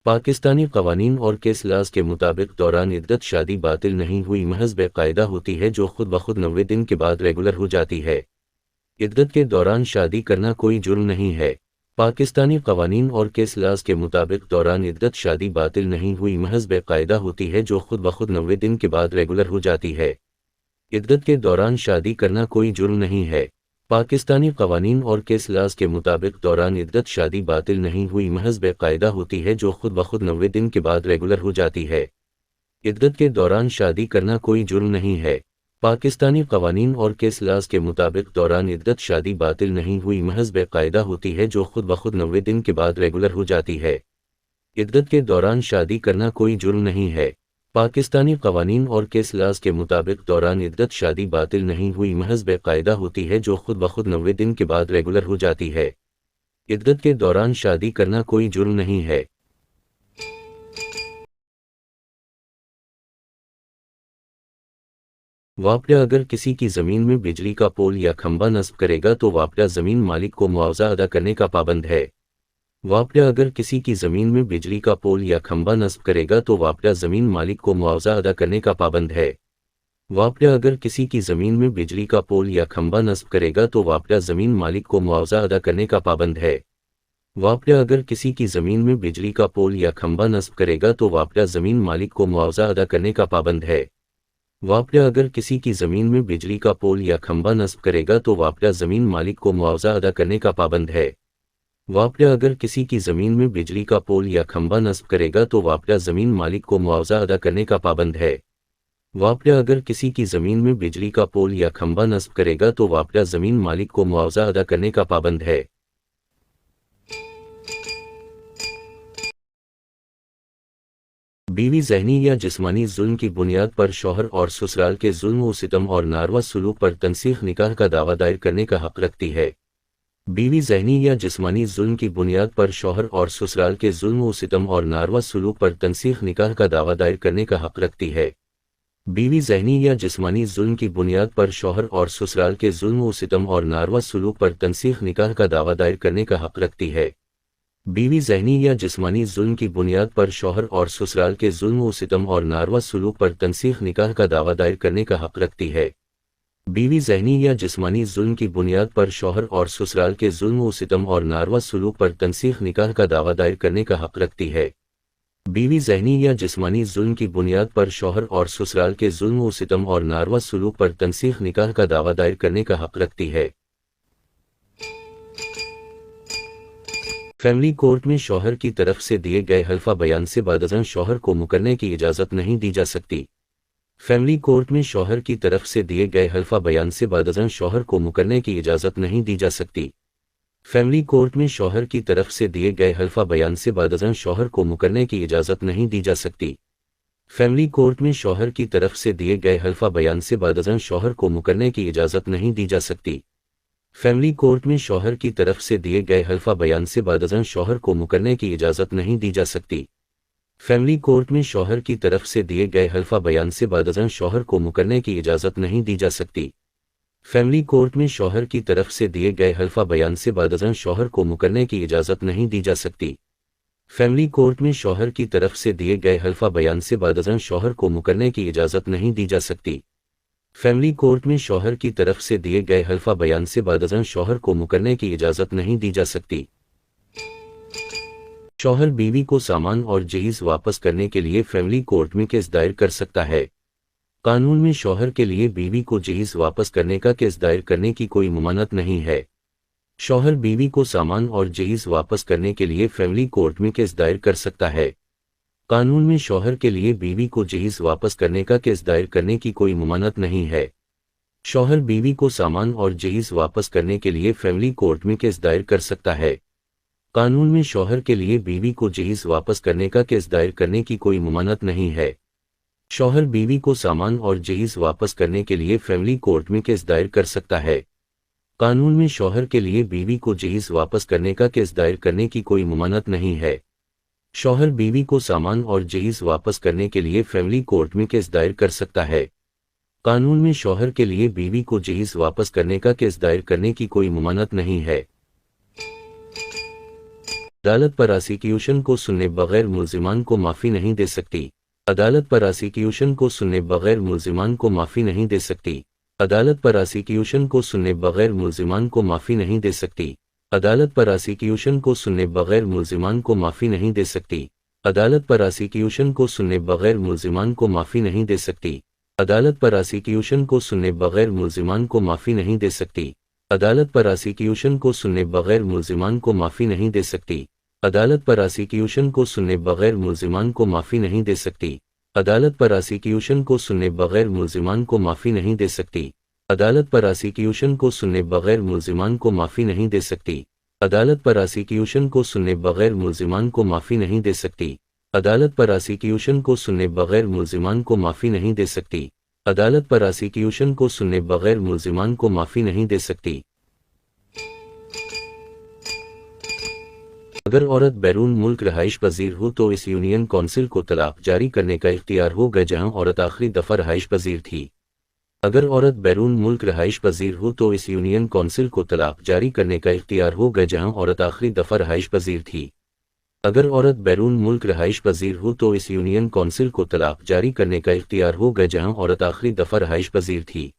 پاکستانی قوانین اور case laws کے مطابق دوران عدت شادی باطل نہیں ہوئی، محض بے قاعدہ ہوتی ہے جو خود بخود 90 دن کے بعد ریگولر ہو جاتی ہے۔ عدت کے دوران شادی کرنا کوئی جرم نہیں ہے۔ پاکستانی قوانین اور کیس لاز کے مطابق دوران عدت شادی باطل نہیں ہوئی، محض بے قاعدہ ہوتی ہے جو خود بخود 90 دن کے بعد ریگولر ہو جاتی ہے۔ عدت کے دوران شادی کرنا کوئی جرم نہیں ہے۔ پاکستانی قوانین اور کیس لاز کے مطابق دوران عدت شادی باطل نہیں ہوئی، محض بے قاعدہ ہوتی ہے جو خود بخود 90 دن کے بعد ریگولر ہو جاتی ہے۔ عدت کے دوران شادی کرنا کوئی جرم نہیں ہے۔ پاکستانی قوانین اور کیس لاز کے مطابق دوران عدت شادی باطل نہیں ہوئی، محض بے قاعدہ ہوتی ہے جو خود بخود 90 دن کے بعد ریگولر ہو جاتی ہے۔ عدت کے دوران شادی کرنا کوئی جرم نہیں ہے۔ پاکستانی قوانین اور کیس لاز کے مطابق دوران عدت شادی باطل نہیں ہوئی، محض بے قاعدہ ہوتی ہے جو خود بخود 90 دن کے بعد ریگولر ہو جاتی ہے۔ عدت کے دوران شادی کرنا کوئی جرم نہیں ہے۔ واپڈا اگر کسی کی زمین میں بجلی کا پول یا کھمبا نصب کرے گا تو واپڈا زمین مالک کو معاوضہ ادا کرنے کا پابند ہے۔ واپڈا اگر کسی کی زمین میں بجلی کا پول یا کھمبا نصب کرے گا تو واپڈا زمین مالک کو معاوضہ ادا کرنے کا پابند ہے۔ واپڈا اگر کسی کی زمین میں بجلی کا پول یا کھمبا نصب کرے گا تو واپڈا زمین مالک کو معاوضہ ادا کرنے کا پابند ہے۔ واپڈا اگر کسی کی زمین میں بجلی کا پول یا کھمبا نصب کرے گا تو واپڈا زمین مالک کو معاوضہ ادا کرنے کا پابند ہے۔ واپڈا اگر کسی کی زمین میں بجلی کا پول یا کھمبا نصب کرے گا تو واپڈا زمین مالک کو معاوضہ ادا کرنے کا پابند ہے۔ واپڈا اگر کسی کی زمین میں بجلی کا پول یا کھمبا نصب کرے گا تو واپڈا زمین مالک کو معاوضہ ادا کرنے کا پابند ہے۔ واپڈا اگر کسی کی زمین میں بجلی کا پول یا کھمبا نصب کرے گا تو واپڈا زمین مالک کو معاوضہ ادا کرنے کا پابند ہے۔ بیوی ذہنی یا جسمانی ظلم کی بنیاد پر شوہر اور سسرال کے ظلم و ستم اور ناروا سلوک پر تنسیخ نکاح کا دعویٰ دائر کرنے کا حق رکھتی ہے۔ بیوی ذہنی یا جسمانی ظلم کی بنیاد پر شوہر اور سسرال کے ظلم و ستم اور ناروا سلوک پر تنسیخ نکاح کا دعویٰ دائر کرنے کا حق رکھتی ہے۔ بیوی ذہنی یا جسمانی ظلم کی بنیاد پر شوہر اور سسرال کے ظلم و ستم اور ناروا سلوک پر تنسیخ نکاح کا دعویٰ دائر کرنے کا حق رکھتی ہے۔ بیوی ذہنی یا جسمانی ظلم کی بنیاد پر شوہر اور سسرال کے ظلم و ستم اور ناروا سلوک پر تنسیخ نکاح کا دعویٰ دائر کرنے کا حق رکھتی ہے۔ بیوی ذہنی یا جسمانی ظلم کی بنیاد پر شوہر اور سسرال کے ظلم و ستم اور ناروا سلوک پر تنسیخ نکاح کا دعویٰ دائر کرنے کا حق رکھتی ہے۔ بیوی ذہنی یا جسمانی ظلم کی بنیاد پر شوہر اور سسرال کے ظلم و ستم اور ناروا سلوک پر تنسیخ نکاح کا دعویٰ دائر کرنے کا حق رکھتی ہے۔ فیملی کورٹ میں شوہر کی طرف سے دیے گئے حلفہ بیان سے بعد ازاں شوہر کو مکرنے کی اجازت نہیں دی جا سکتی۔ فیملی کورٹ میں شوہر کی طرف سے دیے گئے حلفہ بیان سے بعد ازاں شوہر کو مکرنے کی اجازت نہیں دی جا سکتی۔ فیملی کورٹ میں شوہر کی طرف سے دیے گئے حلفہ بیان سے بعد ازاں شوہر کو مکرنے کی اجازت نہیں دی جا سکتی۔ فیملی کورٹ میں شوہر کی طرف سے دیے گئے حلفہ بیان سے بعد ازاں شوہر کو مکرنے کی اجازت نہیں دی جا سکتی۔ فیملی کورٹ میں شوہر کی طرف سے دیے گئے حلفہ بیان سے بعد ازاں شوہر کو مکرنے کی اجازت نہیں دی جا سکتی۔ فیملی کورٹ میں شوہر کی طرف سے دیے گئے حلفہ بیان سے بعد ازاں شوہر کو مکرنے کی اجازت نہیں دی جا سکتی۔ فیملی کورٹ میں شوہر کی طرف سے دیے گئے حلفہ بیان سے بعد ازاں شوہر کو مکرنے کی اجازت نہیں دی جا سکتی۔ فیملی کورٹ میں شوہر کی طرف سے دیے گئے حلفہ بیان سے بعد ازاں شوہر کو مکرنے کی اجازت نہیں دی جا سکتی۔ فیملی کورٹ میں شوہر کی طرف سے دیے گئے حلفہ بیان سے بعد ازاں شوہر کو مکرنے کی اجازت نہیں دی جا سکتی۔ شوہر بیوی کو سامان اور جہیز واپس کرنے کے لیے فیملی کورٹ میں کیس دائر کر سکتا ہے۔ قانون میں شوہر کے لیے بیوی کو جہیز واپس کرنے کا کیس دائر کرنے کی کوئی ممانعت نہیں ہے۔ شوہر بیوی کو سامان اور جہیز واپس کرنے کے لیے فیملی کورٹ میں کیس دائر کر سکتا ہے۔ قانون میں شوہر کے لیے بیوی کو جہیز واپس کرنے کا کیس دائر کرنے کی کوئی ممانعت نہیں ہے۔ شوہر بیوی کو سامان اور جہیز واپس کرنے کے لیے فیملی کورٹ میں کیس دائر کر سکتا ہے۔ قانون میں شوہر کے لیے بیوی کو جہیز واپس کرنے کا کیس دائر کرنے کی کوئی ممانعت نہیں ہے۔ شوہر بیوی کو سامان اور جہیز واپس کرنے کے لیے فیملی کورٹ میں کیس دائر کر سکتا ہے۔ قانون میں شوہر کے لیے بیوی کو جہیز واپس کرنے کا کیس دائر کرنے کی کوئی ممانعت نہیں ہے۔ شوہر بیوی کو سامان اور جہیز واپس کرنے کے لیے فیملی کورٹ میں کیس دائر کر سکتا ہے۔ قانون میں شوہر کے لیے بیوی کو جہیز واپس کرنے کا کیس دائر کرنے کی کوئی ممانعت نہیں ہے۔ عدالت پراسیکیوشن کو سننے بغیر ملزمان کو معافی نہیں دے سکتی۔ عدالت پراسیکیوشن کو سننے بغیر ملزمان کو معافی نہیں دے سکتی۔ عدالت پراسیکیوشن کو سننے بغیر ملزمان کو معافی نہیں دے سکتی۔ عدالت پراسیکیوشن کو سننے بغیر ملزمان کو معافی نہیں دے سکتی۔ عدالت پراسیکیوشن کو سننے بغیر ملزمان کو معافی نہیں دے سکتی۔ عدالت پراسیکیوشن کو سننے بغیر ملزمان کو معافی نہیں دے سکتی۔ عدالت پراسیکیوشن کو سننے بغیر ملزمان کو معافی نہیں دے سکتی۔ عدالت پراسیکیوشن کو سننے بغیر ملزمان کو معافی نہیں دے سکتی۔ عدالت پراسیکیوشن کو سننے بغیر ملزمان کو معافی نہیں دے سکتی۔ عدالت پراسیکیوشن کو سننے بغیر ملزمان کو معافی نہیں دے سکتی۔ عدالت پراسیکیوشن کو سننے بغیر ملزمان کو معافی نہیں دے سکتی۔ عدالت پراسیکیوشن کو سننے بغیر ملزمان کو معافی نہیں دے سکتی۔ عدالت پراسیکیوشن کو سننے بغیر ملزمان کو معافی نہیں دے سکتی۔ اگر عورت بیرون ملک رہائش پذیر ہو تو اس یونین کونسل کو طلاق جاری کرنے کا اختیار ہوگا جہاں عورت آخری دفعہ رہائش پذیر تھی۔ اگر عورت بیرون ملک رہائش پذیر ہو تو اس یونین کونسل کو طلاق جاری کرنے کا اختیار ہوگا جہاں عورت آخری دفعہ رہائش پذیر تھی۔ اگر عورت بیرون ملک رہائش پذیر ہو تو اس یونین کونسل کو طلاق جاری کرنے کا اختیار ہوگا جہاں عورت آخری دفعہ رہائش پذیر تھی۔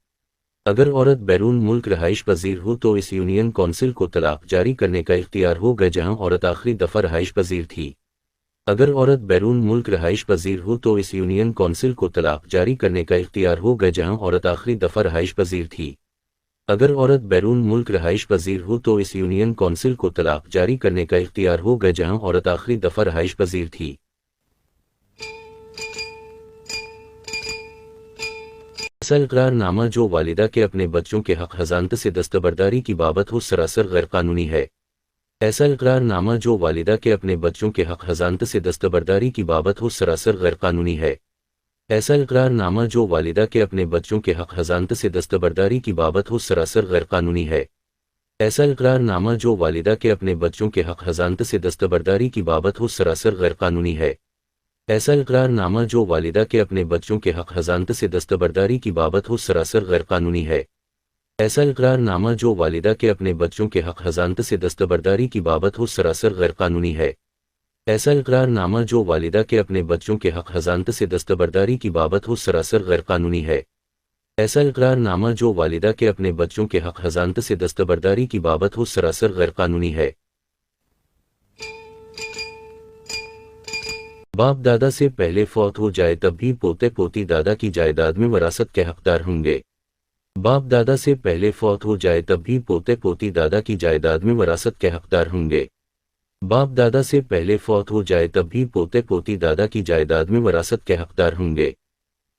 اگر عورت بیرون ملک رہائش پذیر ہو تو اس یونین کونسل کو طلاق جاری کرنے کا اختیار ہوگا جہاں عورت آخری دفعہ رہائش پذیر تھی۔ اگر عورت بیرون ملک رہائش پذیر ہو تو اس یونین کونسل کو طلاق جاری کرنے کا اختیار ہوگا جہاں عورت آخری دفعہ رہائش پذیر تھی۔ اگر عورت بیرون ملک رہائش پذیر ہو تو اس یونین کونسل کو طلاق جاری کرنے کا اختیار ہوگا جہاں عورت آخری دفعہ رہائش پذیر تھی۔ ایسا اقرار نامہ جو والدہ کے اپنے بچوں کے حق حضانت سے دستبرداری کی بابت ہو سراسر غیر قانونی ہے۔ ایسا اقرار نامہ جو والدہ کے اپنے بچوں کے حق حضانت سے دستبرداری کی بابت ہو سراسر غیر قانونی ہے۔ ایسا اقرار نامہ جو والدہ کے اپنے بچوں کے حق حضانت سے دستبرداری کی بابت ہو سراسر غیر قانونی ہے۔ ایسا اقرار نامہ جو والدہ کے اپنے بچوں کے حق حضانت سے دستبرداری کی بابت ہو سراسر غیر قانونی ہے۔ ایسا اقرار نامہ جو والدہ کے اپنے بچوں کے حق حضانت سے دستبرداری کی بابت ہو سراسر غیر قانونی ہے۔ ایسا اقرار نامہ جو والدہ کے اپنے بچوں کے حق حضانت سے دستبرداری کی بابت ہو سراسر غیر قانونی ہے۔ ایسا اقرار نامہ جو والدہ کے اپنے بچوں کے حق حضانت سے دستبرداری کی بابت ہو سراسر غیر قانونی ہے۔ ایسا اقرار نامہ جو والدہ کے اپنے بچوں کے حق حضانت سے دستبرداری کی بابت ہو سراسر غیر قانونی ہے۔ باپ دادا سے پہلے فوت ہو جائے تب بھی پوتے پوتی دادا کی جائیداد میں وراثت کے حقدار ہوں گے۔ باپ دادا سے پہلے فوت ہو جائے تب بھی پوتے پوتی دادا کی جائیداد میں وراثت کے حقدار ہوں گے۔ باپ دادا سے پہلے فوت ہو جائے تب بھی پوتے پوتی دادا کی جائیداد میں وراثت کے حقدار ہوں گے۔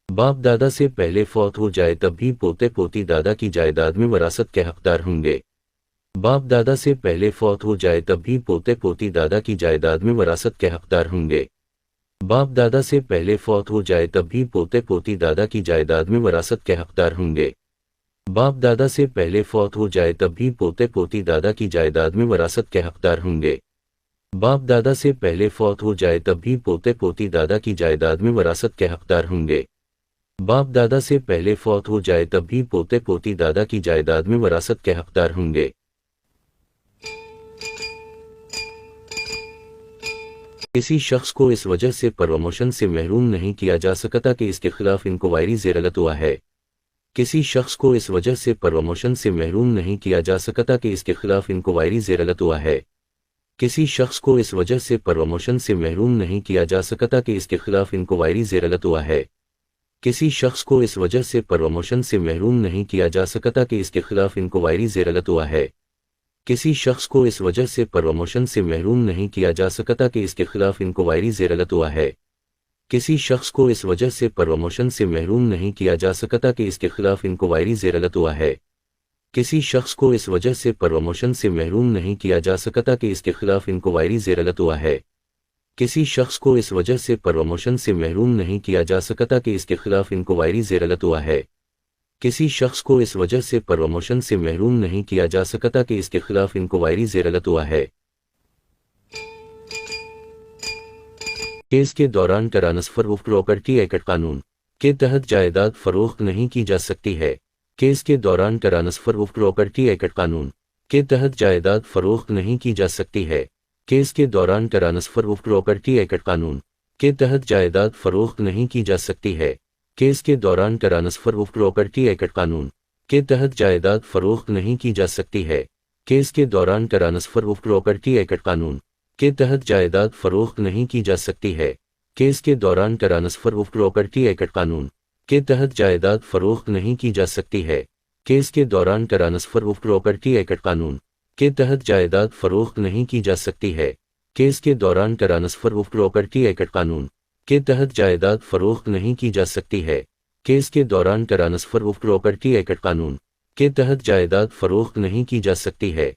باپ دادا سے پہلے فوت ہو جائے تب بھی پوتے پوتی دادا کی جائیداد میں وراثت کے حقدار ہوں گے۔ باپ دادا سے پہلے فوت ہو جائے تب بھی پوتے پوتی دادا کی جائیداد میں وراثت کے حقدار ہوں گے۔ باپ دادا سے پہلے فوت ہو جائے تب بھی پوتے پوتی دادا کی جائیداد میں وراثت کے حقدار ہوں گے۔ باپ دادا سے پہلے فوت ہو جائے تب بھی پوتے پوتی دادا کی جائیداد میں وراثت کے حقدار ہوں گے۔ باپ دادا سے پہلے فوت ہو جائے تب بھی پوتے پوتی دادا کی جائیداد میں وراثت کے حقدار ہوں گے۔ باپ دادا سے پہلے فوت ہو جائے تب بھی پوتے پوتی دادا کی جائیداد میں وراثت کے حقدار ہوں گے۔ کسی شخص کو اس وجہ سے پروموشن سے محروم نہیں کیا جا سکتا کہ اس کے خلاف انکوائری زیر لطوع ہے۔ کسی شخص کو اس وجہ سے پروموشن سے محروم نہیں کیا جا سکتا کہ اس کے خلاف انکوائری زیر لطوع ہے۔ کسی شخص کو اس وجہ سے پروموشن سے محروم نہیں کیا جا سکتا کہ اس کے خلاف انکوائری زیر لطوع ہے۔ کسی شخص کو اس وجہ سے پروموشن سے محروم نہیں کیا جا سکتا کہ اس کے خلاف انکوائری زیر لطوع ہے۔ کسی شخص کو اس وجہ سے پروموشن سے محروم نہیں کیا جا سکتا کہ اس کے خلاف انکوائری زیر لطوع ہے۔ کسی شخص کو اس وجہ سے پروموشن سے محروم نہیں کیا جا سکتا کہ اس کے خلاف انکوائری زیر لطوع ہے۔ کسی شخص کو اس وجہ سے پروموشن سے محروم نہیں کیا جا سکتا کہ اس کے خلاف انکوائری زیر لطوع ہے۔ کسی شخص کو اس وجہ سے پروموشن سے محروم نہیں کیا جا سکتا کہ اس کے خلاف انکوائری زیر لطوع ہے۔ کسی شخص کو اس وجہ سے پروموشن سے محروم نہیں کیا جا سکتا کہ اس کے خلاف انکوائری زیر لطوع ہے۔ کیس کے دوران ٹرانسفر آف پراپرٹی ایکٹ قانون کے تحت جائیداد فروخت نہیں کی جا سکتی ہے۔ کیس کے دوران ٹرانسفر آف پراپرٹی ایکٹ قانون کے تحت جائیداد فروخت نہیں کی جا سکتی ہے۔ کیس کے دوران ٹرانسفر آف پراپرٹی ایکٹ قانون کے تحت جائیداد فروخت نہیں کی جا سکتی ہے۔ کیس کے دوران ٹرانسفر آف پراپرٹی ایکٹ قانون کے تحت جائیداد فروخت نہیں کی جا سکتی ہے۔ کیس کے دوران ٹرانسفر آف پراپرٹی ایکٹ قانون کے تحت جائیداد فروخت نہیں کی جا سکتی ہے۔ کیس کے دوران ٹرانسفر آف پراپرٹی ایکٹ قانون کے تحت جائیداد فروخت نہیں کی جا سکتی ہے۔ کیس کے دوران ٹرانسفر آف پراپرٹی ایکٹ قانون کے تحت جائیداد فروخت نہیں کی جا سکتی ہے۔ کیس کے دوران ٹرانسفر آف پراپرٹی ایکٹ قانون کے تحت جائیداد فروخت نہیں کی جا سکتی ہے۔ کیس کے دوران ٹرانسفر آف پراپرٹی ایکٹ قانون کے تحت جائیداد فروخت نہیں کی جا سکتی ہے۔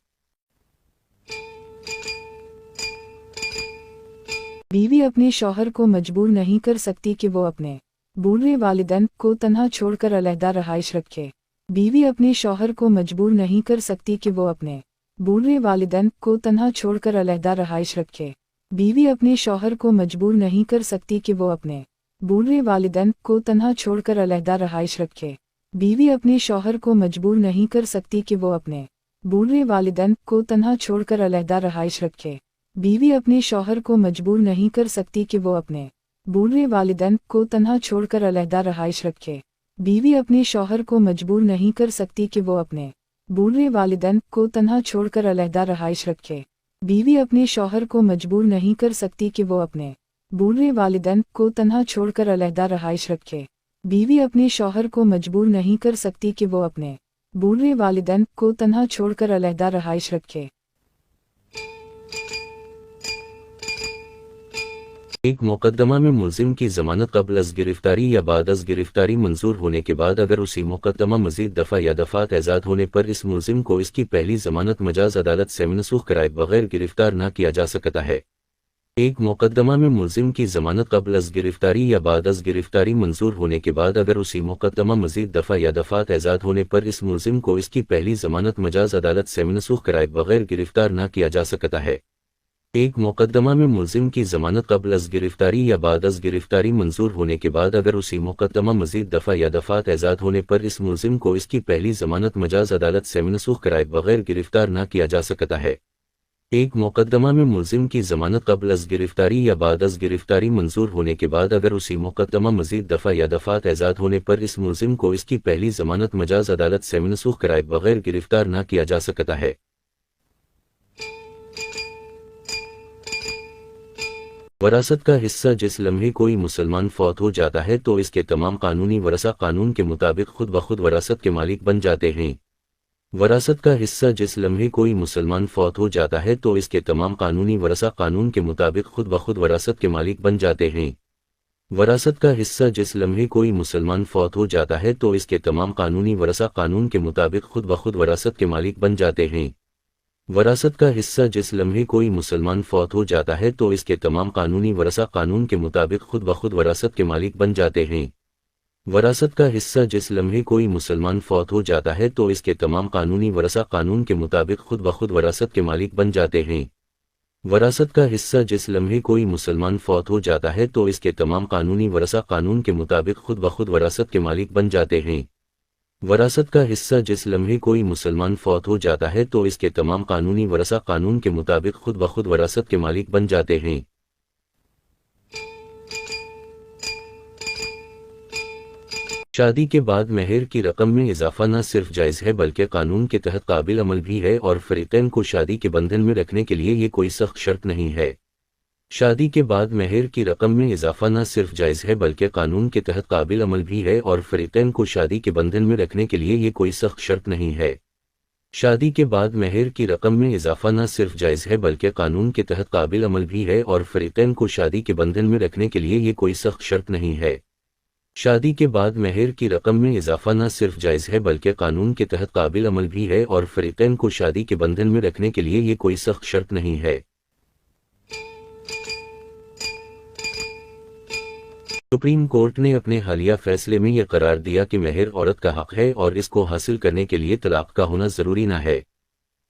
بیوی اپنے شوہر کو مجبور نہیں کر سکتی کہ وہ اپنے بوڑھے والدین کو تنہا چھوڑ کر علیحدہ رہائش رکھے۔ بیوی اپنے شوہر کو مجبور نہیں کر سکتی کہ وہ اپنے بوڑھے والدین کو تنہا چھوڑ کر علیحدہ رہائش رکھے۔ بیوی اپنے شوہر کو مجبور نہیں کر سکتی کہ وہ اپنے بوڑھے والدین کو تنہا چھوڑ کر علیحدہ رہائش رکھے۔ بیوی اپنے شوہر کو مجبور نہیں کر سکتی کہ وہ اپنے بوڑھے والدین کو تنہا چھوڑ کر علیحدہ رہائش رکھے۔ بیوی اپنے شوہر کو مجبور نہیں کر سکتی کہ وہ اپنے بوڑھے والدین کو تنہا چھوڑ کر علیحدہ رہائش رکھے۔ بیوی اپنے شوہر کو مجبور نہیں کر سکتی کہ وہ اپنے بوڑھے والدین کو تنہا چھوڑ کر علیحدہ رہائش رکھے۔ بیوی اپنے شوہر کو مجبور نہیں کر سکتی کہ وہ اپنے بوڑھے والدین کو تنہا چھوڑ کر علیحدہ رہائش رکھے۔ بیوی اپنے شوہر کو مجبور نہیں کر سکتی کہ وہ اپنے بوڑھے والدین کو تنہا چھوڑ کر علیحدہ رہائش رکھے۔ ایک مقدمہ میں ملزم کی ضمانت قبل از گرفتاری یا بعد از گرفتاری منظور ہونے کے بعد اگر اسی مقدمہ مزید دفعہ یا دفعات ایجاد ہونے پر اس ملزم کو اس کی پہلی ضمانت مجاز عدالت سے منسوخ کرائے بغیر گرفتار نہ کیا جا سکتا ہے۔ ایک مقدمہ میں ملزم کی ضمانت قبل از گرفتاری یا بعد از گرفتاری منظور ہونے کے بعد اگر اسی مقدمہ مزید دفعہ یا دفعات ایجاد ہونے پر اس ملزم کو اس کی پہلی ضمانت مجاز عدالت سے منسوخ کرائے بغیر گرفتار نہ کیا جا سکتا ہے۔ ایک مقدمہ میں ملزم کی ضمانت قبل از گرفتاری یا بعد از گرفتاری منظور ہونے کے بعد اگر اسی مقدمہ مزید دفعہ یا دفعات ایجاد ہونے پر اس ملزم کو اس کی پہلی ضمانت مجاز عدالت سے منسوخ کرائے بغیر گرفتار نہ کیا جا سکتا ہے۔ ایک مقدمہ میں ملزم کی ضمانت قبل از گرفتاری یا بعد از گرفتاری منظور ہونے کے بعد اگر اسی مقدمہ مزید دفعہ یا دفعات ایجاد ہونے پر اس ملزم کو اس کی پہلی ضمانت مجاز عدالت سے منسوخ کرائے بغیر گرفتار نہ کیا جا سکتا ہے۔ وراثت کا حصہ جس لمحے کوئی مسلمان فوت ہو جاتا ہے تو اس کے تمام قانونی ورثہ قانون کے مطابق خود بخود وراثت کے مالک بن جاتے ہیں۔ وراثت کا حصہ جس لمحے کوئی مسلمان فوت ہو جاتا ہے تو اس کے تمام قانونی ورثہ قانون کے مطابق خود بخود وراثت کے مالک بن جاتے ہیں۔ وراثت کا حصہ جس لمحے کوئی مسلمان فوت ہو جاتا ہے تو اس کے تمام قانونی ورثہ قانون کے مطابق خود بخود وراثت کے مالک بن جاتے ہیں۔ وراثت کا حصہ جس لمحے کوئی مسلمان فوت ہو جاتا ہے تو اس کے تمام قانونی ورثہ قانون کے مطابق خود بخود وراثت کے مالک بن جاتے ہیں۔ وراثت کا حصہ جس لمحے کوئی مسلمان فوت ہو جاتا ہے تو اس کے تمام قانونی ورثہ قانون کے مطابق خود بخود وراثت کے مالک بن جاتے ہیں۔ وراثت کا حصہ جس لمحے کوئی مسلمان فوت ہو جاتا ہے تو اس کے تمام قانونی ورثہ قانون کے مطابق خود بخود وراثت کے مالک بن جاتے ہیں۔ وراثت کا حصہ جس لمحے کوئی مسلمان فوت ہو جاتا ہے تو اس کے تمام قانونی ورثہ قانون کے مطابق خود بخود وراثت کے مالک بن جاتے ہیں۔ شادی کے بعد مہر کی رقم میں اضافہ نہ صرف جائز ہے بلکہ قانون کے تحت قابل عمل بھی ہے اور فریقین کو شادی کے بندھن میں رکھنے کے لیے یہ کوئی سخت شرط نہیں ہے۔ شادی کے بعد مہر کی رقم میں اضافہ نہ صرف جائز ہے بلکہ قانون کے تحت قابل عمل بھی ہے اور فریقین کو شادی کے بندھن میں رکھنے کے لیے یہ کوئی سخت شرط نہیں ہے۔ شادی کے بعد مہر کی رقم میں اضافہ نہ صرف جائز ہے بلکہ قانون کے تحت قابل عمل بھی ہے اور فریقین کو شادی کے بندھن میں رکھنے کے لیے یہ کوئی سخت شرط نہیں ہے۔ شادی کے بعد مہر کی رقم میں اضافہ نہ صرف جائز ہے بلکہ قانون کے تحت قابل عمل بھی ہے اور فریقین کو شادی کے بندھن میں رکھنے کے لیے یہ کوئی سخت شرط نہیں ہے۔ سپریم کورٹ نے اپنے حالیہ فیصلے میں یہ قرار دیا کہ مہر عورت کا حق ہے اور اس کو حاصل کرنے کے لیے طلاق کا ہونا ضروری نہ ہے۔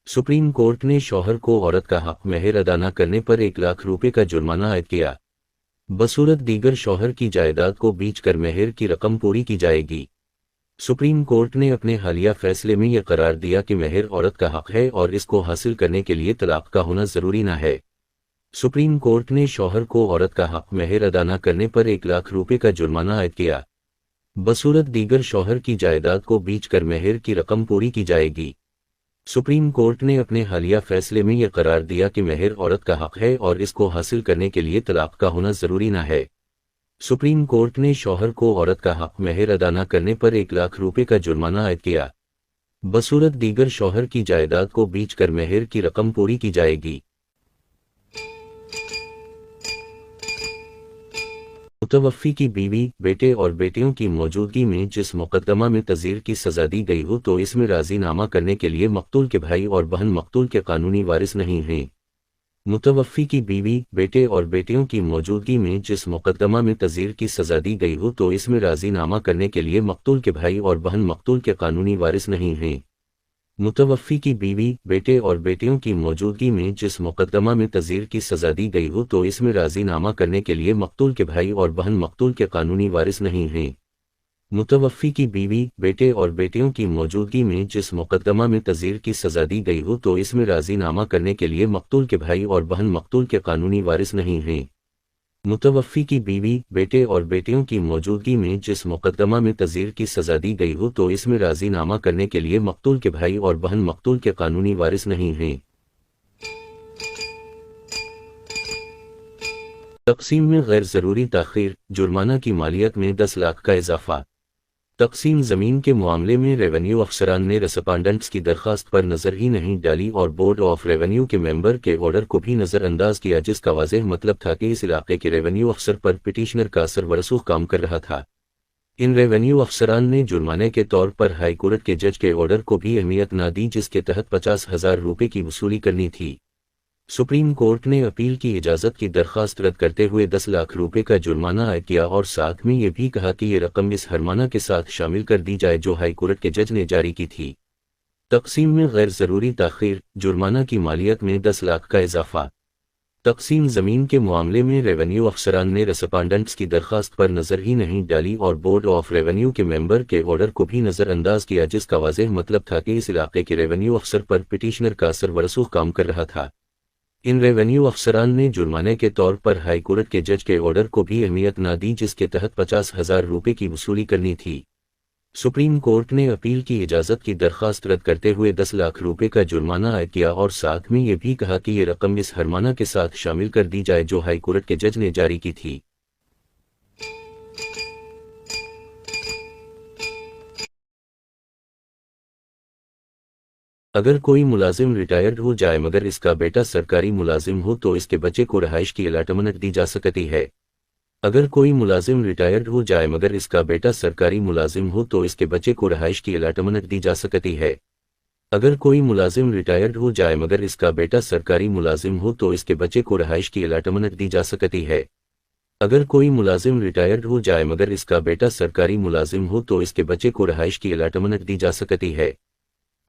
سپریم کورٹ نے شوہر کو عورت کا حق مہر ادا نہ کرنے پر 1,00,000 روپے کا جرمانہ عائد کیا۔ بصورت دیگر شوہر کی جائیداد کو بیچ کر مہر کی رقم پوری کی جائے گی۔ سپریم کورٹ نے اپنے حالیہ فیصلے میں یہ قرار دیا کہ مہر عورت کا حق ہے اور اس کو حاصل کرنے کے لیے طلاق کا ہونا ضروری نہ ہے۔ سپریم کورٹ نے شوہر کو عورت کا حق مہر ادا نہ کرنے پر 1,00,000 روپے کا جرمانہ عائد کیا۔ بصورت دیگر شوہر کی جائیداد کو بیچ کر مہر کی رقم پوری کی جائے گی۔ سپریم کورٹ نے اپنے حالیہ فیصلے میں یہ قرار دیا کہ مہر عورت کا حق ہے اور اس کو حاصل کرنے کے لیے طلاق کا ہونا ضروری نہ ہے۔ سپریم کورٹ نے شوہر کو عورت کا حق مہر ادا نہ کرنے پر 1,00,000 روپے کا جرمانہ عائد کیا۔ بصورت دیگر شوہر کی جائیداد کو بیچ کر مہر کی رقم پوری کی جائے گی۔ متوفی کی بیوی، بیٹے اور بیٹیوں کی موجودگی میں جس مقدمہ میں تعزیر کی سزا دی گئی ہو تو اس میں راضی نامہ کرنے کے لیے مقتول کے بھائی اور بہن مقتول کے قانونی وارث نہیں ہیں۔ متوفی کی بیوی، بیٹے اور بیٹیوں کی موجودگی میں جس مقدمہ میں تعزیر کی سزا دی گئی ہو تو اس میں راضی نامہ کرنے کے لیے مقتول کے بھائی اور بہن مقتول کے قانونی وارث نہیں ہیں۔ متوفی کی بیوی، بیٹے اور بیٹیوں کی موجودگی میں جس مقدمہ میں تعزیر کی سزا دی گئی ہو تو اس میں راضی نامہ کرنے کے لیے مقتول کے بھائی اور بہن مقتول کے قانونی وارث نہیں ہیں۔ متوفی کی بیوی، بیٹے اور بیٹیوں کی موجودگی میں جس مقدمہ میں تعزیر کی سزا دی گئی ہو تو اس میں راضی نامہ کرنے کے لیے مقتول کے بھائی اور بہن مقتول کے قانونی وارث نہیں ہیں۔ متوفی کی بیوی، بیٹے اور بیٹیوں کی موجودگی میں جس مقدمہ میں تعزیر کی سزا دی گئی ہو تو اس میں راضی نامہ کرنے کے لیے مقتول کے بھائی اور بہن مقتول کے قانونی وارث نہیں ہیں۔ تقسیم میں غیر ضروری تاخیر، جرمانہ کی مالیت میں 10 لاکھ کا اضافہ۔ تقسیم زمین کے معاملے میں ریونیو افسران نے رسپانڈنٹس کی درخواست پر نظر ہی نہیں ڈالی اور بورڈ آف ریونیو کے ممبر کے آرڈر کو بھی نظر انداز کیا، جس کا واضح مطلب تھا کہ اس علاقے کے ریونیو افسر پر پٹیشنر کا اثر ورسوخ کام کر رہا تھا۔ ان ریونیو افسران نے جرمانے کے طور پر ہائی کورٹ کے جج کے آرڈر کو بھی اہمیت نہ دی، جس کے تحت 50,000 روپے کی وصولی کرنی تھی۔ سپریم کورٹ نے اپیل کی اجازت کی درخواست رد کرتے ہوئے 10 لاکھ روپے کا جرمانہ عائد کیا اور ساتھ میں یہ بھی کہا کہ یہ رقم اس حرمانہ کے ساتھ شامل کر دی جائے جو ہائی کورٹ کے جج نے جاری کی تھی۔ تقسیم میں غیر ضروری تاخیر، جرمانہ کی مالیت میں 10 لاکھ کا اضافہ۔ تقسیم زمین کے معاملے میں ریونیو افسران نے رسپانڈنٹس کی درخواست پر نظر ہی نہیں ڈالی اور بورڈ آف ریونیو کے ممبر کے آرڈر کو بھی نظر انداز کیا، جس کا واضح مطلب تھا کہ اس علاقے کے ریونیو افسر پر پٹیشنر کا اثر ورسوخ کام کر رہا تھا۔ ان ریونیو افسران نے جرمانے کے طور پر ہائی کورٹ کے جج کے آرڈر کو بھی اہمیت نہ دی، جس کے تحت 50,000 روپے کی وصولی کرنی تھی۔ سپریم کورٹ نے اپیل کی اجازت کی درخواست رد کرتے ہوئے 10 لاکھ روپے کا جرمانہ عائد کیا اور ساتھ میں یہ بھی کہا کہ یہ رقم اس حرمانہ کے ساتھ شامل کر دی جائے جو ہائی کورٹ کے جج نے جاری کی تھی۔ اگر کوئی ملازم ریٹائرڈ ہو جائے مگر اس کا بیٹا سرکاری ملازم ہو تو اس کے بچے کو رہائش کی الاٹمنٹ دی جا سکتی ہے۔ اگر کوئی ملازم ریٹائرڈ ہو جائے مگر اس کا بیٹا سرکاری ملازم ہو تو اس کے بچے کو رہائش کی الاٹمنٹ دی جا سکتی ہے۔ اگر کوئی ملازم ریٹائرڈ ہو جائے مگر اس کا بیٹا سرکاری ملازم ہو تو اس کے بچے کو رہائش کی الاٹمنٹ دی جا سکتی ہے۔ اگر کوئی ملازم ریٹائرڈ ہو جائے مگر اس کا بیٹا سرکاری ملازم ہو تو اس کے بچے کو رہائش کی الاٹمنٹ دی جا سکتی ہے۔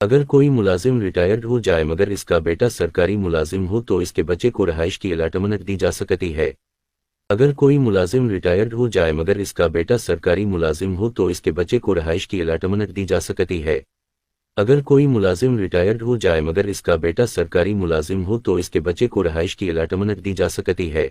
اگر کوئی ملازم ریٹائرڈ ہو جائے مگر اس کا بیٹا سرکاری ملازم ہو تو اس کے بچے کو رہائش کی الاٹمنٹ دی جا سکتی ہے۔ اگر کوئی ملازم ریٹائرڈ ہو جائے مگر اس کا بیٹا سرکاری ملازم ہو تو اس کے بچے کو رہائش کی الاٹمنٹ دی جا سکتی ہے۔ اگر کوئی ملازم ریٹائرڈ ہو جائے مگر اس کا بیٹا سرکاری ملازم ہو تو اس کے بچے کو رہائش کی الاٹمنٹ دی جا سکتی ہے۔